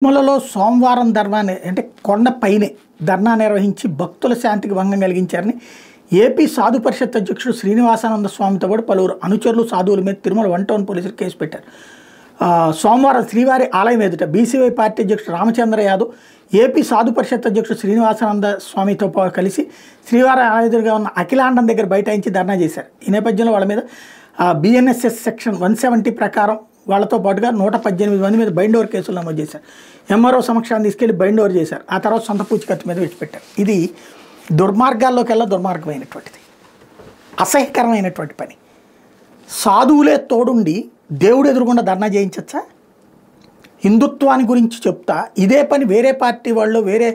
తిరుమలలో సోమవారం ధర్నాన్ని అంటే కొండపైనే ధర్నా నిర్వహించి భక్తుల శాంతికి భంగం కలిగించారని ఏపీ సాధు పరిషత్ అధ్యక్షుడు శ్రీనివాసానంద స్వామితో పాటు పలువురు అనుచరులు సాధువుల మీద తిరుమల వన్ టౌన్ పోలీసులు కేసు పెట్టారు. సోమవారం శ్రీవారి ఆలయం ఎదుట బీసీవై పార్టీ అధ్యక్షుడు రామచంద్ర యాదవ్ ఏపీ సాధు పరిషత్ అధ్యక్షుడు శ్రీనివాసానంద స్వామితో కలిసి శ్రీవారి ఆలయం ఎదురుగా ఉన్న అఖిలాండం దగ్గర బైఠాయించి ధర్నా చేశారు. ఈ నేపథ్యంలో వాళ్ళ మీద బిఎన్ఎస్ఎస్ సెక్షన్ 170 ప్రకారం వాళ్ళతో పాటుగా 118 మంది మీద బైండ్ ఓవర్ కేసులు నమోదు చేశారు. ఎంఆర్ఓ సమక్షాన్ని తీసుకెళ్లి బైండ్ ఓవర్ చేశారు. ఆ తర్వాత సొంత పూచికత్తు మీద విడిచిపెట్టారు. ఇది దుర్మార్గాల్లోకెల్లా దుర్మార్గమైనటువంటిది, అసహ్యకరమైనటువంటి పని. సాధువులే తోడుండి దేవుడు ఎదురుగుండా ధర్నా చేయించచ్చా? హిందుత్వాన్ని గురించి చెప్తా ఇదే పని వేరే పార్టీ వాళ్ళు వేరే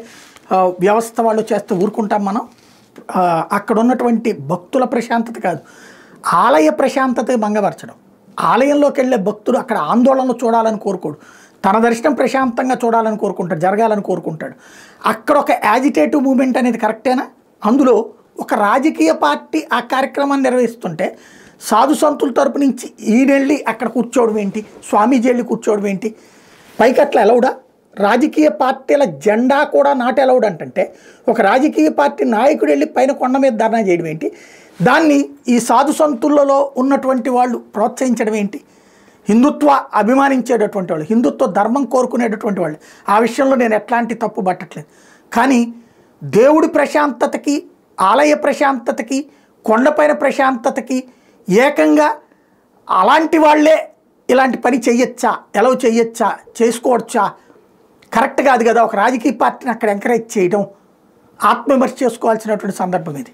వ్యవస్థ వాళ్ళు చేస్తే ఊరుకుంటాం మనం? అక్కడ ఉన్నటువంటి భక్తుల ప్రశాంతత కాదు, ఆలయ ప్రశాంతత భంగపరచడం. ఆలయంలోకి వెళ్ళే భక్తుడు అక్కడ ఆందోళనలు చూడాలని కోరుకోడు, తన దర్శనం ప్రశాంతంగా చూడాలని కోరుకుంటాడు, జరగాలని కోరుకుంటాడు. అక్కడ ఒక యాజిటేటివ్ మూమెంట్ అనేది కరెక్టేనా? అందులో ఒక రాజకీయ పార్టీ ఆ కార్యక్రమాన్ని నిర్వహిస్తుంటే సాధు సంతుల తరపు నుంచి ఈయనెళ్ళి అక్కడ కూర్చోవడం ఏంటి, స్వామీజీ వెళ్ళి కూర్చోవడం ఏంటి? పైకి అట్లా ఎలౌడా? రాజకీయ పార్టీల జెండా కూడా నాట్ ఎలౌడ్ అంటే ఒక రాజకీయ పార్టీ నాయకుడు వెళ్ళి పైన కొండ మీద ధర్నా చేయడం ఏంటి? దాన్ని ఈ సాధు సంతులలో ఉన్నటువంటి వాళ్ళు ప్రోత్సహించడం ఏంటి? హిందుత్వ అభిమానించేటటువంటి వాళ్ళు, హిందుత్వ ధర్మం కోరుకునేటటువంటి వాళ్ళు, ఆ విషయంలో నేను ఎట్లాంటి తప్పు పట్టట్లేదు. కానీ దేవుడి ప్రశాంతతకి, ఆలయ ప్రశాంతతకి, కొండపైన ప్రశాంతతకి ఏకంగా అలాంటి వాళ్ళే ఇలాంటి పని చెయ్యొచ్చా, ఎలా చెయ్యొచ్చా, చేసుకోవచ్చా? కరెక్ట్ కాదు కదా. ఒక రాజకీయ పార్టీని అక్కడ ఎంకరేజ్ చేయడం ఆత్మవిమర్శ చేసుకోవాల్సినటువంటి సందర్భం ఇది.